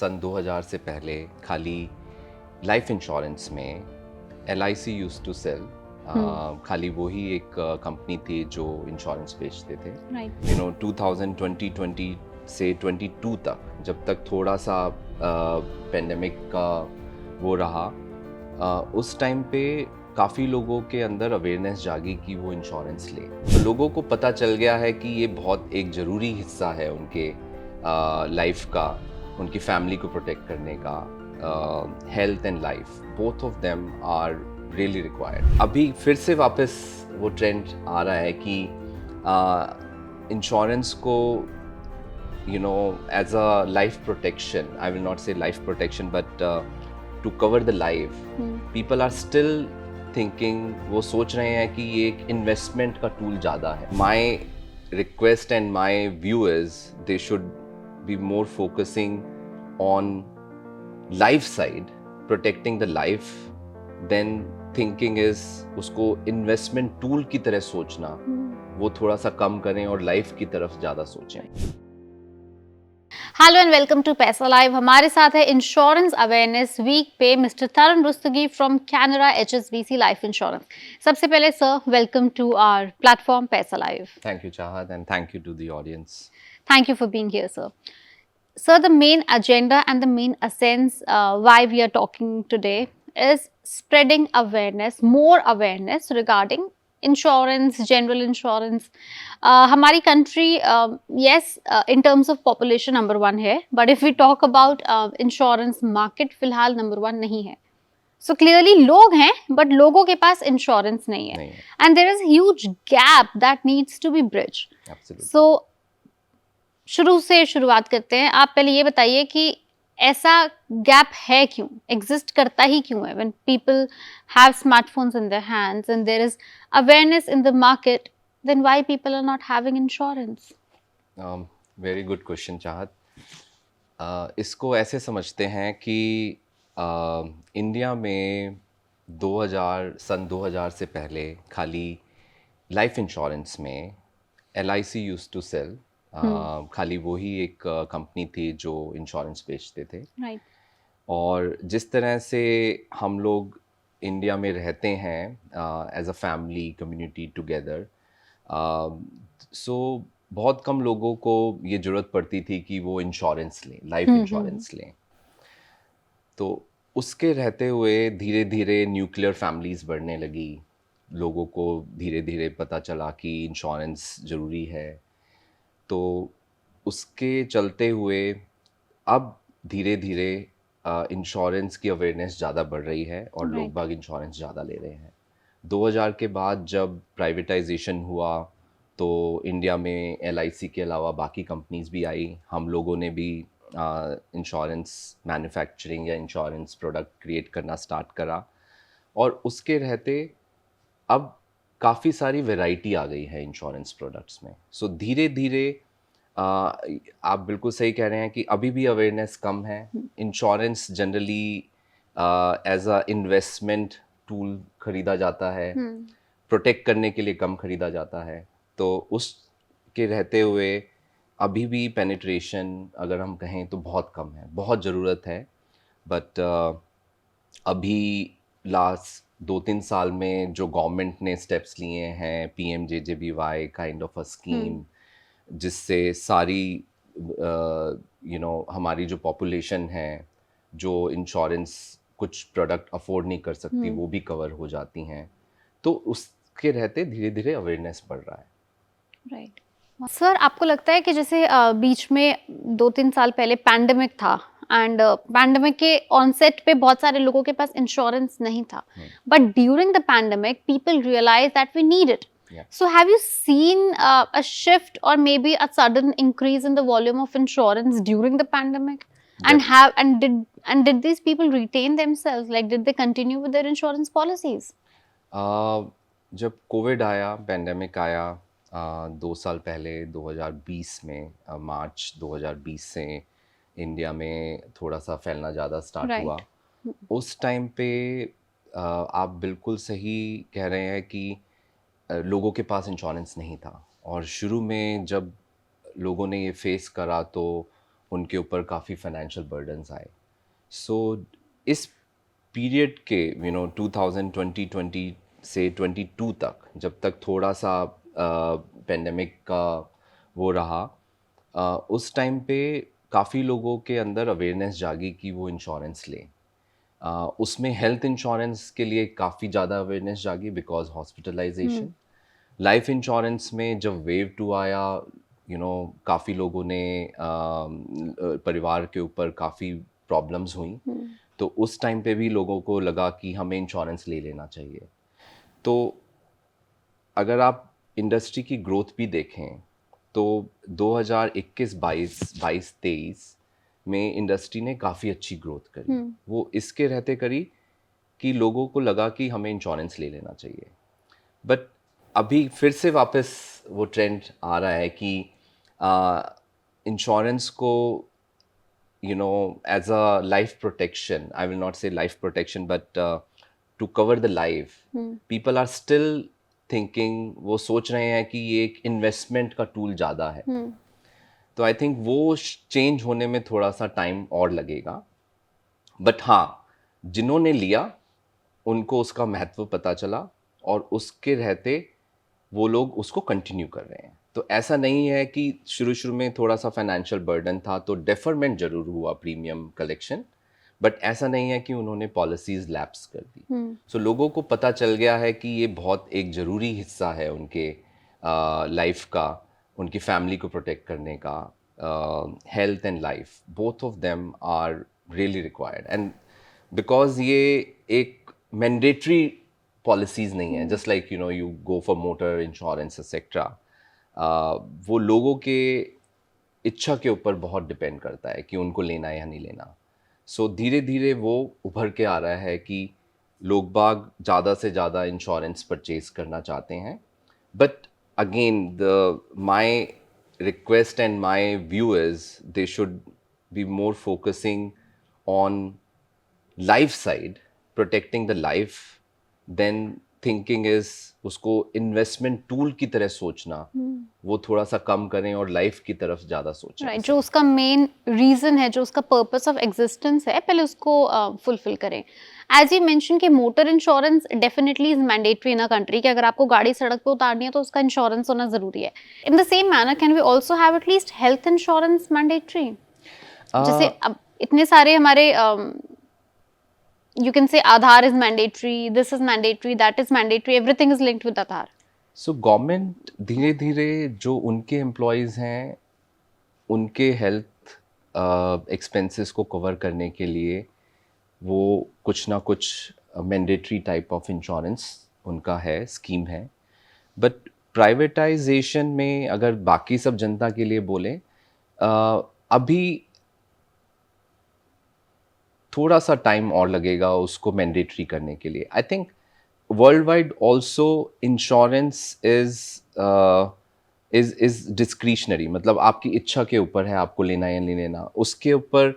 सन 2000 से पहले खाली लाइफ इंश्योरेंस में LIC यूज्ड टू सेल, खाली वही एक कंपनी थी जो इंश्योरेंस बेचते थे। राइट 2020 से 22 तक, जब तक थोड़ा सा पेंडेमिक का वो रहा, उस टाइम पे काफ़ी लोगों के अंदर अवेयरनेस जागी कि वो इंश्योरेंस ले। तो लोगों को पता चल गया है कि ये बहुत एक ज़रूरी हिस्सा है उनके लाइफ का, उनकी फैमिली को प्रोटेक्ट करने का। Health and life, both of them are really required. अभी फिर से वापस वो ट्रेंड आ रहा है कि इंश्योरेंस को as a life protection, I will not say life protection, but to cover the life, people are still thinking, वो सोच रहे हैं कि ये एक इन्वेस्टमेंट का टूल ज़्यादा है। My request and my view is they should be more focusing on life side, protecting the life, then thinking is उसको इन्वेस्टमेंट टूल की तरह सोचना वो थोड़ा सा कम करें और लाइफ की तरफ ज़्यादा सोचें। Hello and welcome to Paisa live. हमारे साथ है इंश्योरेंस अवेयरनेस वीक पे mister Tarun Rustagi from Canara HSBC life insurance. सबसे पहले sir, welcome to our platform Paisa live. Thank you Chahat and thank you to the audience. Thank you for being here sir. Sir, the main agenda and the main essence why we are talking today is spreading awareness, more awareness regarding insurance, general insurance. हमारी country, yes, in terms of population number 1 है, but if we talk about insurance market, फिलहाल number 1 नहीं है. So clearly लोग हैं, but लोगों के पास insurance नहीं है. And there is a huge gap that needs to be bridged. Absolutely. So शुरू से शुरुआत करते हैं। आप पहले ये बताइए कि ऐसा गैप है क्यों, एग्जिस्ट करता ही क्यों है? When people have smartphones in their hands and there is awareness in the market, then why people are not having insurance? Very good question Chahat. इसको ऐसे समझते हैं कि इंडिया में 2000 से पहले खाली लाइफ इंश्योरेंस में LIC यूज्ड टू सेल, खाली वही एक कंपनी थी जो इंश्योरेंस बेचते थे। राइट और जिस तरह से हम लोग इंडिया में रहते हैं as a family community together, so बहुत कम लोगों को ये ज़रूरत पड़ती थी कि वो इंश्योरेंस लें, लाइफ इंश्योरेंस लें। तो उसके रहते हुए धीरे धीरे न्यूक्लियर फैमिलीज़ बढ़ने लगी। लोगों को धीरे धीरे पता चला कि इंश्योरेंस ज़रूरी है। तो उसके चलते हुए अब धीरे धीरे इंश्योरेंस की अवेयरनेस ज़्यादा बढ़ रही है और लोग बाग इंश्योरेंस ज़्यादा ले रहे हैं। 2000 के बाद जब प्राइवेटाइजेशन हुआ तो इंडिया में LIC के अलावा बाकी कंपनीज भी आई। हम लोगों ने भी इंश्योरेंस मैन्युफैक्चरिंग या इंश्योरेंस प्रोडक्ट क्रिएट करना स्टार्ट करा और उसके रहते अब काफ़ी सारी वैरायटी आ गई है इंश्योरेंस प्रोडक्ट्स में। सो धीरे धीरे आप बिल्कुल सही कह रहे हैं कि अभी भी अवेयरनेस कम है। Insurance generally as a investment tool खरीदा जाता है, प्रोटेक्ट करने के लिए कम खरीदा जाता है। तो उसके रहते हुए अभी भी पेनिट्रेशन अगर हम कहें तो बहुत कम है, बहुत ज़रूरत है। बट अभी लास्ट 2-3 साल में जो गवर्नमेंट ने स्टेप्स लिए हैं, PMJJBY kind of a scheme, जिससे सारी हमारी जो पॉपुलेशन है जो इंश्योरेंस कुछ प्रोडक्ट अफोर्ड नहीं कर सकती वो भी कवर हो जाती हैं। तो उसके रहते धीरे धीरे अवेयरनेस बढ़ रहा है। राइट सर, आपको लगता है कि जैसे बीच में 2-3 साल पहले पैंडेमिक था एंड पैंडेमिक के ऑनसेट पे बहुत सारे लोगों के पास इंश्योरेंस नहीं था, but during the pandemic people realize that we need it. So have you seen a shift or maybe a sudden increase in the volume of insurance during the pandemic? And did these people retain themselves? Like, did they continue with their insurance policies? जब Covid आया, pandemic आया 2 साल पहले 2020 में, मार्च 2020 से India में थोड़ा सा फैलना ज़्यादा स्टार्ट हुआ। उस टाइम पे आप बिल्कुल सही कह रहे हैं कि लोगों के पास इंश्योरेंस नहीं था और शुरू में जब लोगों ने ये फेस करा तो उनके ऊपर काफ़ी फाइनेंशियल बर्डन्स आए। सो इस पीरियड के 2020 से 22 तक, जब तक थोड़ा सा पेंडेमिक का वो रहा, उस टाइम पे काफ़ी लोगों के अंदर अवेयरनेस जागी कि वो इंश्योरेंस लें। उसमें हेल्थ इंश्योरेंस के लिए काफ़ी ज़्यादा अवेयरनेस जागी बिकॉज हॉस्पिटलाइजेशन। लाइफ इंश्योरेंस में जब वेव 2 आया, काफ़ी लोगों ने परिवार के ऊपर काफ़ी प्रॉब्लम्स हुई, तो उस टाइम पे भी लोगों को लगा कि हमें इंश्योरेंस ले लेना चाहिए। तो अगर आप इंडस्ट्री की ग्रोथ भी देखें तो 2021-22 में इंडस्ट्री ने काफ़ी अच्छी ग्रोथ करी। वो इसके रहते करी कि लोगों को लगा कि हमें इंश्योरेंस ले लेना चाहिए। बट अभी फिर से वापस वो ट्रेंड आ रहा है कि इंश्योरेंस को as a life protection, I will not say life protection, but to cover the life, people are still thinking, वो सोच रहे हैं कि ये एक इन्वेस्टमेंट का टूल ज़्यादा है। तो आई थिंक वो चेंज होने में थोड़ा सा टाइम और लगेगा। बट हाँ, जिन्होंने लिया उनको उसका महत्व पता चला और उसके रहते वो लोग उसको कंटिन्यू कर रहे हैं। तो ऐसा नहीं है कि शुरू शुरू में थोड़ा सा फाइनेंशियल बर्डन था तो डेफरमेंट जरूर हुआ प्रीमियम कलेक्शन, बट ऐसा नहीं है कि उन्होंने पॉलिसीज लैप्स कर दी। सो लोगों को पता चल गया है कि ये बहुत एक ज़रूरी हिस्सा है उनके लाइफ का, उनकी फैमिली को प्रोटेक्ट करने का। Health and life, both of them are really required, and because ये एक मैंडेटरी पॉलिसीज नहीं है, just like you go for motor insurance etcetera. वो लोगों के इच्छा के ऊपर बहुत डिपेंड करता है कि उनको लेना है या नहीं लेना। सो धीरे धीरे वो उभर के आ रहा है कि लोग बाग ज़्यादा से ज़्यादा इंश्योरेंस परचेज करना चाहते हैं। But again the my request and my view is they should be more focusing on life side, protecting the life, than thinking is उसको इन्वेस्टमेंट टूल की तरह सोचना, वो थोड़ा सा कम करें और लाइफ की तरफ ज़्यादा सोचें। राइट, जो उसका मेन रीजन है, जो उसका पर्पस ऑफ एग्जिस्टेंस है, पहले उसको फुलफिल करें। एज यू मेंशन कि motor insurance definitely is mandatory in a country, कि अगर आपको गाड़ी सड़क पे उतारनी है तो उसका इंश्योरेंस होना जरूरी है। In the same manner can we also have at least health insurance mandatory? जैसे अब इतने सारे हमारे you can say Aadhaar is mandatory, this is mandatory, that is mandatory, everything is linked with Aadhaar. So government धीरे धीरे जो उनके employees हैं उनके हेल्थ एक्सपेंसेस को कवर करने के लिए वो कुछ ना कुछ मैंडेटरी टाइप ऑफ इंश्योरेंस उनका है, स्कीम है। बट प्राइवेटाइजेशन में अगर बाकी सब जनता के लिए बोलें, अभी थोड़ा सा टाइम और लगेगा उसको मैंडेटरी करने के लिए। I think world wide also insurance is discretionary, मतलब आपकी इच्छा के ऊपर है आपको लेना या नहीं लेना उसके ऊपर,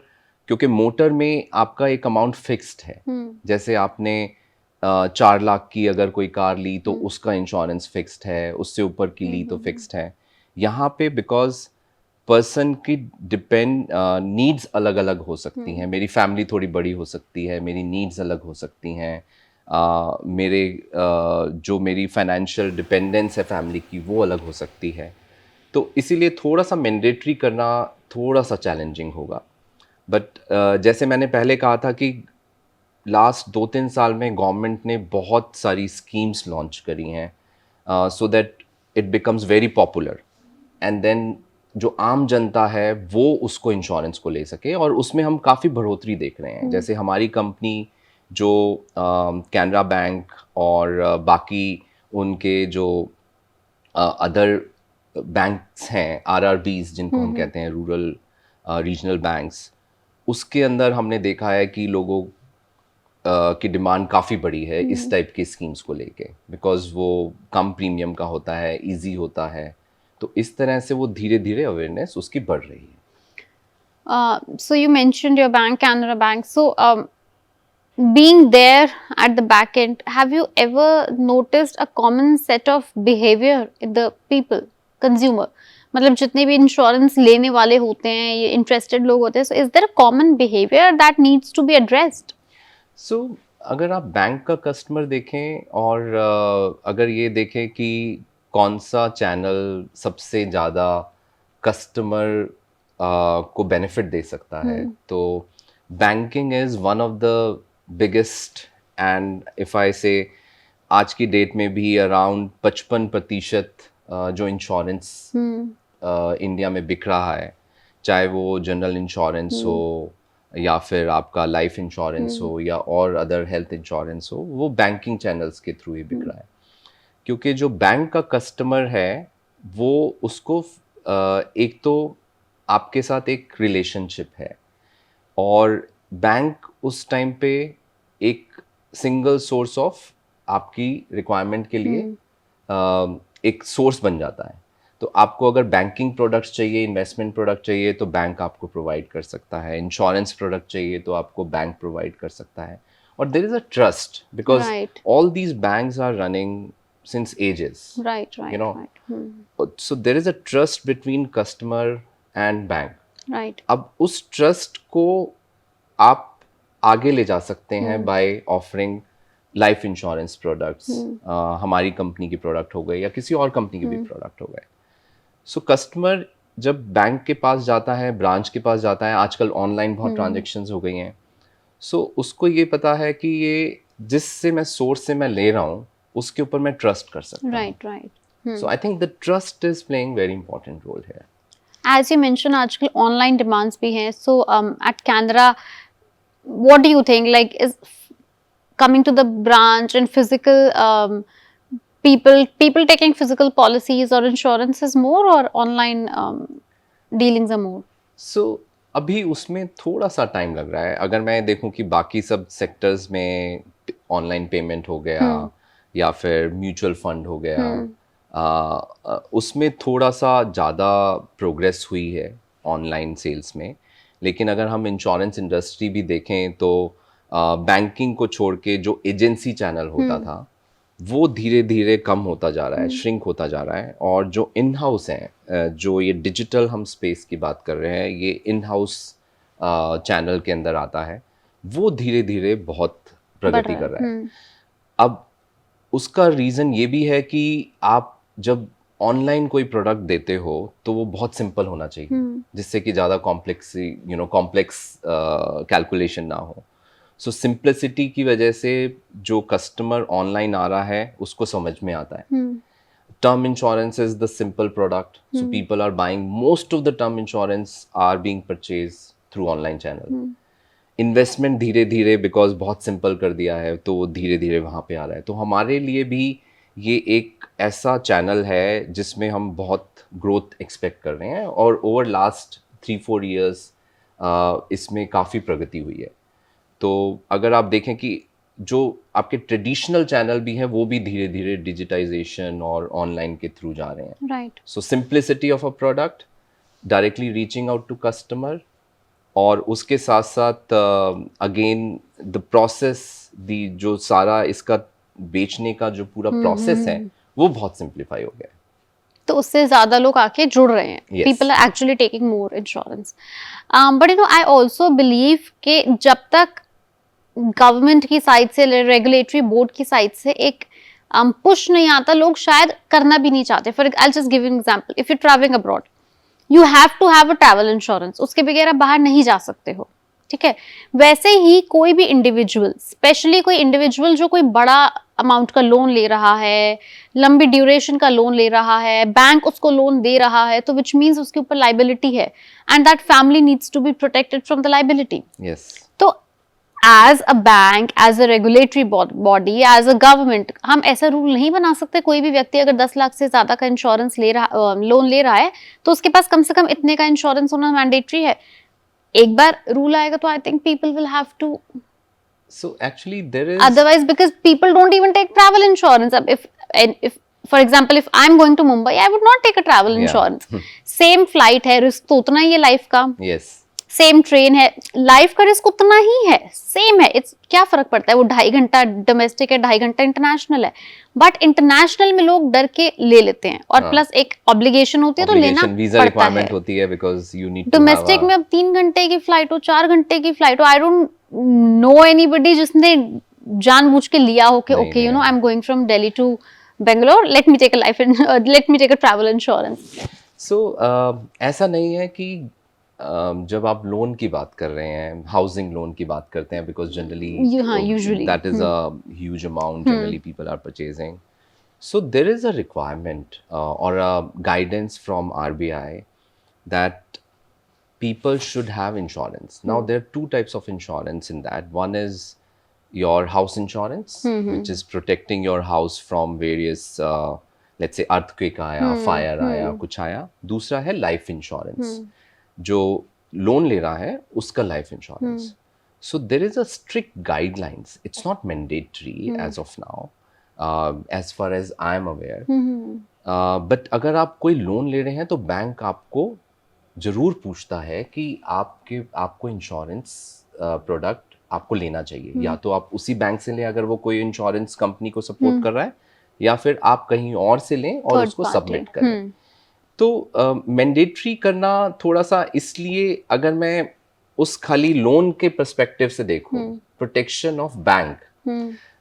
क्योंकि मोटर में आपका एक अमाउंट फिक्स्ड है। जैसे आपने 4 लाख की अगर कोई कार ली तो उसका इंश्योरेंस फिक्स्ड है, उससे ऊपर की ली तो फिक्स्ड है। यहाँ पे बिकॉज पर्सन की डिपेंड नीड्स अलग अलग हो सकती हैं। मेरी फैमिली थोड़ी बड़ी हो सकती है, मेरी नीड्स अलग हो सकती हैं, जो मेरी फाइनेंशियल डिपेंडेंस है फैमिली की वो अलग हो सकती है। तो इसीलिए थोड़ा सा मैंडेटरी करना थोड़ा सा चैलेंजिंग होगा। बट जैसे मैंने पहले कहा था कि लास्ट 2-3 साल में गवर्नमेंट ने बहुत सारी स्कीम्स लॉन्च करी हैं so that it becomes very popular, and then जो आम जनता है वो उसको इंश्योरेंस को ले सके, और उसमें हम काफ़ी बढ़ोतरी देख रहे हैं। जैसे हमारी कंपनी जो कैनरा बैंक और बाकी उनके जो अदर बैंक्स हैं, आरआरबीज जिनको हम कहते हैं, रूरल रीजनल बैंक्स, उसके अंदर हमने देखा है कि लोगों की डिमांड काफ़ी बड़ी है इस टाइप की स्कीम्स को लेके, बिकॉज वो कम प्रीमियम का होता है, इजी होता है। तो इस तरह से वो धीरे धीरे अवेयरनेस उसकी बढ़ रही है। So you mentioned your bank, Canara Bank. So being there at the back end, have you ever noticed a common set of behavior in the people, consumer? मतलब जितने भी इंश्योरेंस लेने वाले होते हैं, ये इंटरेस्टेड लोग होते हैं, so is there a common behaviour that needs to be addressed? So अगर आप बैंक का कस्टमर देखें और अगर ये देखें कि कौन सा चैनल सबसे ज़्यादा कस्टमर को बेनिफिट दे सकता है, तो banking is one of the biggest, and if I से आज की डेट में भी अराउंड 55% जो इंश्योरेंस इंडिया में बिक रहा है, चाहे वो जनरल इंश्योरेंस हो या फिर आपका लाइफ इंश्योरेंस हो या और अदर हेल्थ इंश्योरेंस हो, वो बैंकिंग चैनल्स के थ्रू ही बिक रहा है। क्योंकि जो बैंक का कस्टमर है वो उसको एक तो आपके साथ एक रिलेशनशिप है, और बैंक उस टाइम पे एक सिंगल सोर्स ऑफ आपकी रिक्वायरमेंट के लिए एक सोर्स बन जाता है। तो आपको अगर बैंकिंग प्रोडक्ट्स चाहिए, इन्वेस्टमेंट प्रोडक्ट चाहिए, तो बैंक आपको प्रोवाइड कर सकता है। इंश्योरेंस प्रोडक्ट चाहिए तो आपको बैंक प्रोवाइड कर सकता है। और there is a trust because right all these banks are running since ages, right you know. Right So there is a trust between customer and bank. Right अब उस trust को आप आगे ले जा सकते हैं by offering life insurance products, हमारी कंपनी की प्रोडक्ट हो गए या किसी और कंपनी के भी प्रोडक्ट हो गए। सो कस्टमर जब बैंक के पास जाता है, ब्रांच के पास जाता है, आजकल ऑनलाइन बहुत ट्रांजेक्शन्स हो गई हैं, सो उसको ये पता है कि ये जिससे मैं सोर्स से मैं ले रहा हूँ उसके ऊपर मैं ट्रस्ट कर सकता हूँ। Right right so I think the trust is playing very important role here. As you mention आजकल ऑनलाइन डिमांड्स भी हैं, so at Canara what do you think, like is coming to the branch and physical people taking physical policies or insurances more, or online dealings are more? सो अभी उसमें थोड़ा सा time लग रहा है। अगर मैं देखूं कि बाकी सब सेक्टर्स में ऑनलाइन पेमेंट हो गया या फिर म्यूचुअल फंड हो गया, उसमें थोड़ा सा ज़्यादा प्रोग्रेस हुई है ऑनलाइन सेल्स में। लेकिन अगर हम इंश्योरेंस इंडस्ट्री भी देखें तो बैंकिंग को छोड़ के जो एजेंसी चैनल होता था वो धीरे धीरे कम होता जा रहा है, श्रिंक होता जा रहा है। और जो इन हाउस हैं, जो ये डिजिटल हम स्पेस की बात कर रहे हैं, ये इन हाउस चैनल के अंदर आता है, वो धीरे धीरे बहुत प्रगति कर रहा है। अब उसका रीज़न ये भी है कि आप जब ऑनलाइन कोई प्रोडक्ट देते हो तो वो बहुत सिंपल होना चाहिए, जिससे कि ज़्यादा कॉम्प्लेक्स कैलकुलेशन ना हो। सो सिंप्लिसिटी की वजह से जो कस्टमर ऑनलाइन आ रहा है उसको समझ में आता है। Term insurance is the simple product, so people are buying most of the term insurance are being purchase through online channel. Investment धीरे धीरे बिकॉज बहुत सिंपल कर दिया है तो वो धीरे धीरे वहाँ पे आ रहा है। तो हमारे लिए भी ये एक ऐसा चैनल है जिसमें हम बहुत ग्रोथ एक्सपेक्ट कर रहे हैं, और ओवर लास्ट 3-4 ईयर्स इसमें काफ़ी प्रगति हुई है। तो अगर आप देखें कि जो आपके ट्रेडिशनल चैनल भी हैं वो भी धीरे धीरे डिजिटाइजेशन और ऑनलाइन के थ्रू जा रहे हैं। Right so simplicity of a product, directly reaching out to customer, और उसके साथ साथ अगेन द प्रोसेस, दी जो सारा इसका बेचने का जो पूरा प्रोसेस है वो बहुत सिंप्लीफाई हो गया है। तो उससे ज्यादा लोग आके जुड़ रहे हैं, Yes. People are actually taking more insurance. But you know I also believe कि जब तक गवर्नमेंट की साइड से, रेगुलेटरी बोर्ड की साइड से एक पुश नहीं आता, लोग शायद करना भी नहीं चाहते। For I just give an example, if you travelling abroad you have to have a travel insurance, उसके बगैर आप बाहर नहीं जा सकते हो, ठीक है। वैसे ही कोई भी इंडिविजुअल, स्पेशली कोई इंडिविजुअल जो कोई बड़ा अमाउंट का लोन ले रहा है, लंबी ड्यूरेशन का लोन ले रहा है, बैंक उसको लोन दे रहा है, तो विच मीन्स उसके ऊपर लाइबिलिटी है, and that family needs to be protected from the liability. Yes. तो as a bank, as a regulatory body, as a government, हम ऐसा रूल नहीं बना सकते कोई भी व्यक्ति अगर 10 लाख से ज्यादा का इंश्योरेंस ले रहा, लोन ले रहा है, तो उसके पास कम से कम इतने का इंश्योरेंस होना मैंडेटरी है। एक बार रूल आएगा तो I think people will have to, So actually there is otherwise because people don't even take travel insurance. If for example if I'm going to Mumbai, I would not take a travel Yeah. insurance. Same flight है, risk तो उतना ही है life का, yes. Same train है, life का risk उतना ही है, same है, इट्स क्या फर्क पड़ता है वो 2.5 घंटा डोमेस्टिक है 2.5 घंटा इंटरनेशनल है, बट इंटरनेशनल में लोग डर के ले लेते हैं और हाँ। प्लस एक ऑब्लिगेशन होती है तो लेना ऑब्लिगेशन वीजा पड़ता है। रिक्वायरमेंट होती है because you need to have domestic में अब 3 घंटे की फ्लाइट हो 4 घंटे की फ्लाइट हो, आई डोंट नो एनीबडी जिसने जानबूझ के लिया हो कि नहीं, ओके यू नो नहीं। I am going from Delhi to Bangalore, let me take a travel insurance. So ऐसा नहीं है कि जब आप लोन की बात कर रहे हैं, हाउसिंग लोन की बात करते हैं, बिकॉज जनरली हाँ usually that is a huge amount generally people are purchasing. So there is a requirement or a guidance from RBI that people should have insurance. Now there are two types of insurance in that. One is your house insurance, which is protecting your house from various, let's say earthquake आया, fire आया, कुछ आया. दूसरा है life insurance, जो loan ले रहा है उसका life insurance. So there is a strict guidelines. It's not mandatory as of now, as far as I am aware. But अगर आप कोई लोन ले रहे हैं तो बैंक आपको जरूर पूछता है कि आपको इंश्योरेंस प्रोडक्ट आपको लेना चाहिए. या तो आप उसी बैंक से लें अगर वो कोई इंश्योरेंस कंपनी को सपोर्ट कर रहा है, या फिर आप कहीं और से लें और Third उसको party. सबमिट करें. तो मैंडेटरी करना थोड़ा सा इसलिए, अगर मैं उस खाली लोन के पर्सपेक्टिव से देखूं, प्रोटेक्शन ऑफ बैंक,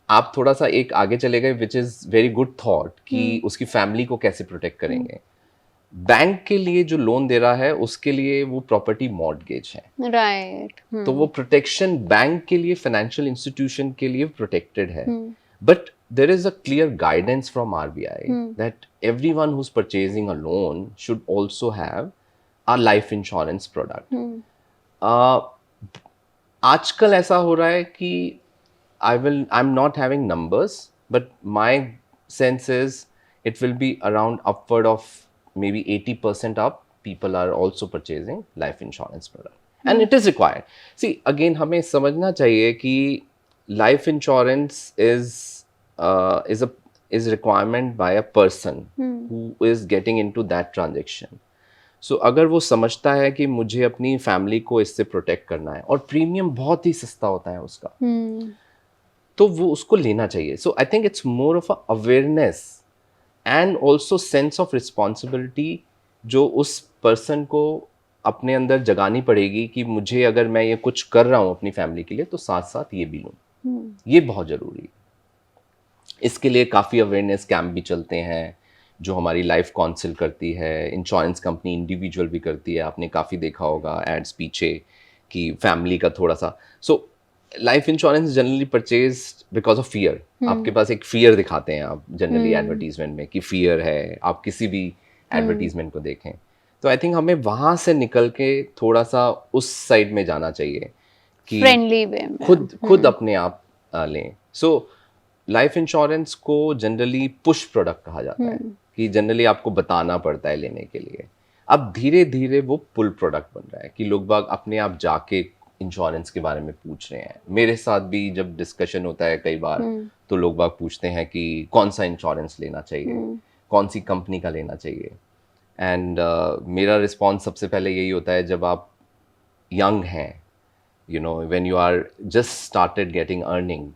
आप थोड़ा सा एक आगे चले गए, which is very good thought कि उसकी फैमिली को कैसे प्रोटेक्ट करेंगे. बैंक के लिए जो लोन दे रहा है उसके लिए वो प्रॉपर्टी मॉर्टगेज है, राइट, तो वो प्रोटेक्शन बैंक के लिए, फाइनेंशियल इंस्टीट्यूशन के लिए प्रोटेक्टेड है. But there is a clear guidance from RBI that everyone who is purchasing a loan should also have a life insurance product. आजकल ऐसा हो रहा है कि I'm not having numbers, but my sense is it will be around upward of maybe 80% up. People are also purchasing life insurance product, and it is required. See, again, हमें समझना चाहिए कि life insurance is requirement by a person who is getting into that transaction. So अगर वो समझता है कि मुझे अपनी फैमिली को इससे प्रोटेक्ट करना है, और प्रीमियम बहुत ही सस्ता होता है उसका, तो वो उसको लेना चाहिए. So I think it's more of a awareness and also sense of responsibility जो उस पर्सन को अपने अंदर जगानी पड़ेगी कि मुझे अगर मैं ये कुछ कर रहा हूँ अपनी फैमिली के लिए तो साथ साथ ये भी लूँ. ये बहुत ज़रूरी है. इसके लिए काफ़ी अवेयरनेस कैंप भी चलते हैं जो हमारी लाइफ काउंसिल करती है, इंश्योरेंस कंपनी इंडिविजुअल भी करती है. आपने काफ़ी देखा होगा एड्स पीछे कि फैमिली का थोड़ा सा. So life insurance generally purchase because of fear. आपके पास एक फियर दिखाते हैं आप जनरली एडवर्टीजमेंट में कि फियर है, आप किसी भी एडवर्टीजमेंट को देखें. तो आई थिंक हमें वहाँ से निकल के थोड़ा सा उस साइड में जाना चाहिए कि फ्रेंडली वे में खुद अपने आप लें. सो लाइफ इंश्योरेंस को जनरली पुश प्रोडक्ट कहा जाता है कि जनरली आपको बताना पड़ता है लेने के लिए. अब धीरे धीरे वो पुल प्रोडक्ट बन रहा है कि लोग बाग अपने आप जाके इंश्योरेंस के बारे में पूछ रहे हैं. मेरे साथ भी जब डिस्कशन होता है कई बार, तो लोग बाग पूछते हैं कि कौन सा इंश्योरेंस लेना चाहिए, कौन सी कंपनी का लेना चाहिए. एंड मेरा रिस्पॉन्स सबसे पहले यही होता है, जब आप यंग हैं, you know, when you are just started getting earning,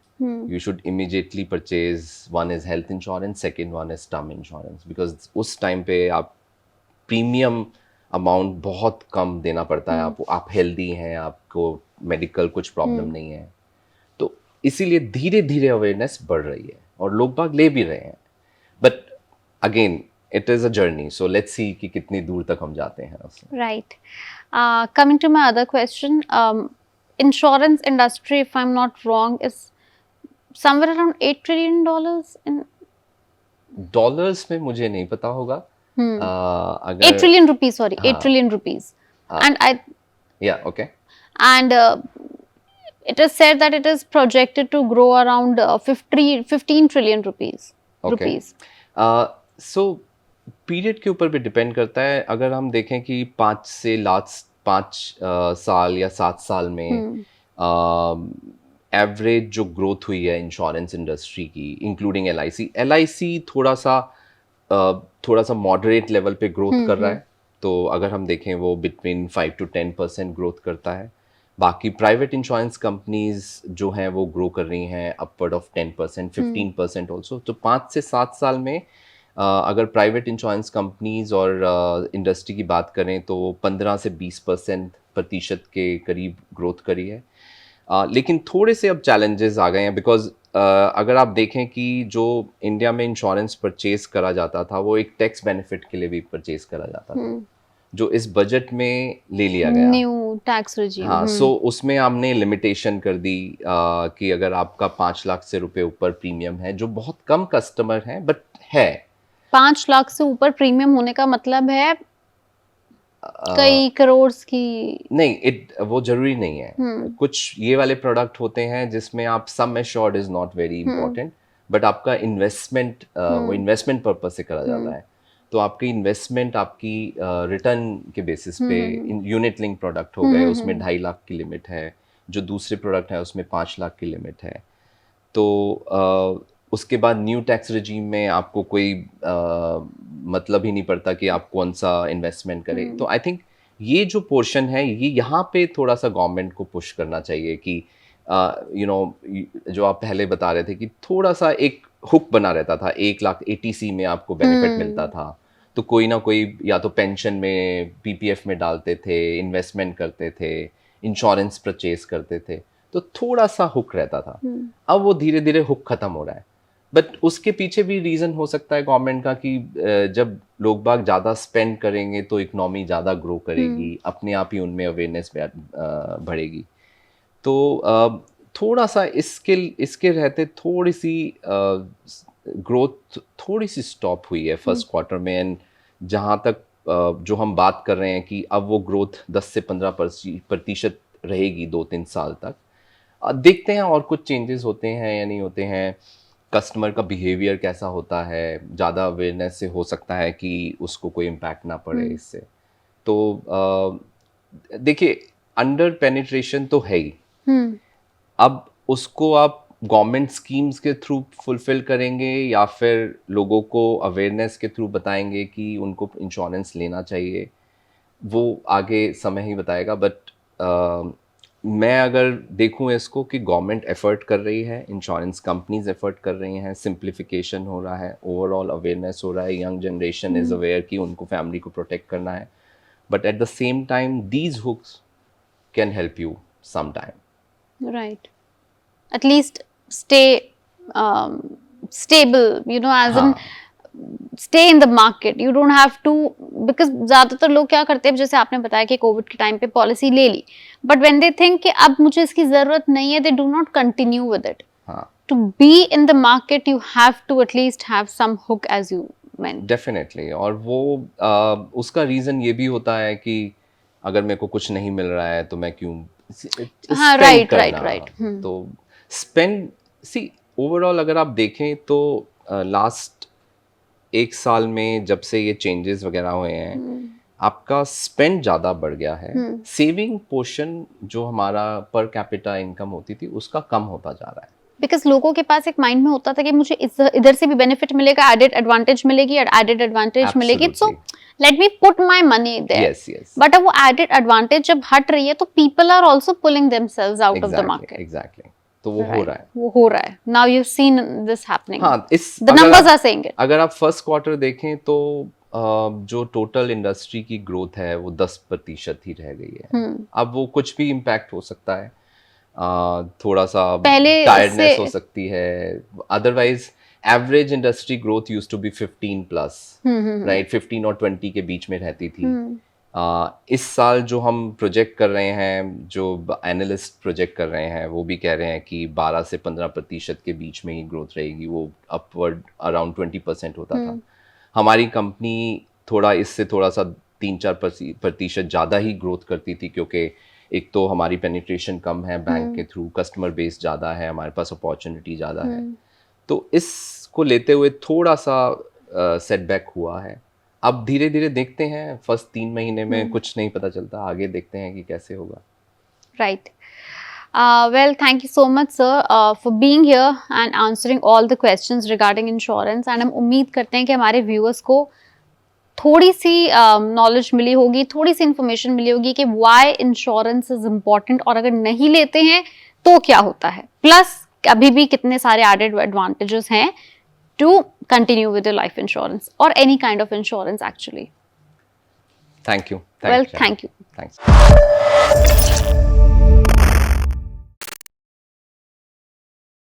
you should immediately purchase. One is health insurance, second one is term insurance, because उस टाइम पे आप प्रीमियम अमाउंट बहुत कम देना पड़ता है. आप हेल्दी हैं, आपको मेडिकल कुछ प्रॉब्लम नहीं है, तो इसीलिए धीरे धीरे अवेयरनेस बढ़ रही है और लोग बाग ले भी रहे हैं. But again it is a journey, so let's see कि कितनी दूर तक हम जाते हैं उसमें. Right. Coming to my other question, insurance industry, if I'm not wrong, is somewhere around $8 trillion in dollars में मुझे नहीं पता होगा. अगर 8 trillion rupees, sorry, 8 हाँ. trillion rupees. And yeah, okay. and it is said that it is projected to grow around 15 trillion rupees. Okay. So period के ऊपर भी डिपेंड करता है. अगर हम देखें कि 5 साल या 7 साल में एवरेज जो ग्रोथ हुई है इंश्योरेंस इंडस्ट्री की, इंक्लूडिंग एलआईसी थोड़ा सा मॉडरेट लेवल पे ग्रोथ कर रहा है. तो अगर हम देखें वो बिटवीन 5 to 10% ग्रोथ करता है। बाकी प्राइवेट इंश्योरेंस कंपनीज जो हैं वो ग्रो कर रही हैं अपवर्ड ऑफ 10%, 15% ऑल्सो। तो 5 से 7 साल में अगर प्राइवेट इंश्योरेंस कंपनीज और इंडस्ट्री की बात करें तो 15 से 20% के करीब ग्रोथ करी है। लेकिन थोड़े से अब चैलेंजेस आ गए हैं बिकॉज अगर आप देखें कि जो इंडिया में इंश्योरेंस परचेज करा जाता था वो एक टैक्स बेनिफिट के लिए भी परचेज करा जाता था, जो इस बजट में ले लिया गया। New tax regime. हाँ, सो उसमें हमने लिमिटेशन कर दी कि अगर आपका 5 लाख से रुपए ऊपर प्रीमियम है, जो बहुत कम कस्टमर हैं बट है। 5 लाख से ऊपर प्रीमियम होने का मतलब है कई करोड़ की। नहीं, वो जरूरी नहीं है। कुछ ये वाले प्रोडक्ट होते हैं जिसमें आप sum assured is not very important, but आपका इन्वेस्टमेंट वो इन्वेस्टमेंट पर्पज से करा जाता है। तो आपकी इन्वेस्टमेंट आपकी रिटर्न के बेसिस पे यूनिट लिंक प्रोडक्ट हो गए, उसमें 2.5 लाख की लिमिट है। जो दूसरे प्रोडक्ट है उसमें 5 लाख की लिमिट है। तो उसके बाद न्यू टैक्स रजीम में आपको कोई मतलब ही नहीं पड़ता कि आप कौन सा इन्वेस्टमेंट करें। तो आई थिंक ये जो पोर्शन है ये यहाँ पे थोड़ा सा गवर्नमेंट को पुश करना चाहिए कि जो आप पहले बता रहे थे कि थोड़ा सा एक हुक बना रहता था, 1 लाख ATC में आपको बेनिफिट मिलता था, तो कोई ना कोई या तो पेंशन में, PPF में डालते थे, इन्वेस्टमेंट करते थे, इंश्योरेंस परचेज करते थे, तो थोड़ा सा हुक रहता था। अब वो धीरे धीरे हुक खत्म हो रहा है। बट उसके पीछे भी रीज़न हो सकता है गवर्नमेंट का कि जब लोग बाग ज़्यादा स्पेंड करेंगे तो इकोनॉमी ज़्यादा ग्रो करेगी, अपने आप ही उनमें अवेयरनेस बढ़ेगी। तो थोड़ा सा इसके रहते थोड़ी सी ग्रोथ थोड़ी सी स्टॉप हुई है फर्स्ट क्वार्टर में। एंड जहाँ तक जो हम बात कर रहे हैं कि अब वो ग्रोथ 10 से 15% रहेगी 2-3 साल तक। देखते हैं और कुछ चेंजेस होते हैं या नहीं होते हैं, कस्टमर का बिहेवियर कैसा होता है, ज़्यादा अवेयरनेस से हो सकता है कि उसको कोई इम्पैक्ट ना पड़े इससे। तो देखिए, अंडर पेनिट्रेशन तो है ही। अब उसको आप गवर्नमेंट स्कीम्स के थ्रू फुलफिल करेंगे या फिर लोगों को अवेयरनेस के थ्रू बताएंगे कि उनको इंश्योरेंस लेना चाहिए, वो आगे समय ही बताएगा। बट मैं अगर देखूं इसको कि गवर्नमेंट एफर्ट कर रही है, इंश्योरेंस कंपनीज एफर्ट कर रही हैं, सिंप्लीफिकेशन हो रहा है, ओवरऑल अवेयरनेस हो रहा है, यंग जनरेशन इज़ अवेयर कि उनको फैमिली को प्रोटेक्ट करना है। But at the same time these hooks can help you some time. Right. At least stay stable, as in stay in the market. You don't have to, because ज्यादातर लोग क्या करते हैं, जैसे आपने बताया कि कोविड के टाइम पे पॉलिसी ले ली, बट व्हेन दे थिंक कि अब मुझे इसकी जरूरत नहीं है, they do not continue with it. To be in the market you have to at least have some hook, as you meant. Definitely. और वो उसका रीज़न ये भी होता है कि अगर मेरे को कुछ नहीं मिल रहा है तो मैं क्यों हाँ, स्पेंड राइट। करना। तो स्पेंड सी ओवरऑल अगर आप देखें तो लास्ट 1 साल में जब से ये चेंजेस वगैरह हुए हैं, आपका स्पेंड ज़्यादा बढ़ गया है। सेविंग पोर्शन जो हमारा पर कैपिटा इनकम होती थी उसका कम होता जा रहा है। बिकॉज लोगों के पास एक माइंड में होता था कि मुझे इधर से भी बेनिफिट मिलेगा, एडेड एडवांटेज मिलेगी, एडेड एडवांटेज मिलेगी, so let me put my money there. But अब वो एडेड एडवांटेज जब हट रही है तो people are also pulling themselves out of the market. Exactly. तो वो हो रहा है। Now you seen this happening. हाँ, the numbers are saying it. अगर आप फर्स्ट क्वार्टर देखें तो जो टोटल इंडस्ट्री की ग्रोथ है वो 10% ही रह गई है। अब वो कुछ भी इम्पैक्ट हो सकता है, थोड़ा सा टायर्डनेस हो सकती है। Otherwise average industry growth used to be 15+, right, 15 और 20 के बीच में रहती थी। इस साल जो हम प्रोजेक्ट कर रहे हैं, जो एनालिस्ट प्रोजेक्ट कर रहे हैं, वो भी कह रहे हैं कि 12 से 15% के बीच में ही ग्रोथ रहेगी। वो अपवर्ड अराउंड 20% होता था। हमारी कंपनी इससे थोड़ा सा 3-4% ज़्यादा ही ग्रोथ करती थी, क्योंकि एक तो हमारी पेनिट्रेशन कम है बैंक के थ्रू, कस्टमर बेस ज़्यादा है, हमारे पास अपॉर्चुनिटी ज़्यादा है। तो इसको लेते हुए थोड़ा सा सेटबैक हुआ है। अब धीरे धीरे देखते हैं, फर्स्ट 3 महीने में कुछ नहीं पता चलता, आगे देखते हैं कि कैसे होगा। Right. Well, thank you so much, sir, for being here and answering all the questions regarding insurance. And हम उम्मीद करते हैं कि हमारे viewers को थोड़ी सी नॉलेज मिली होगी, थोड़ी सी इंफॉर्मेशन मिली होगी कि व्हाई इंश्योरेंस इज इम्पॉर्टेंट, और अगर नहीं लेते हैं तो क्या होता है, प्लस अभी भी कितने सारे एडेड एडवांटेजेस हैं to continue with life insurance और any kind of insurance actually. Thank you. Well, thank you. Thanks.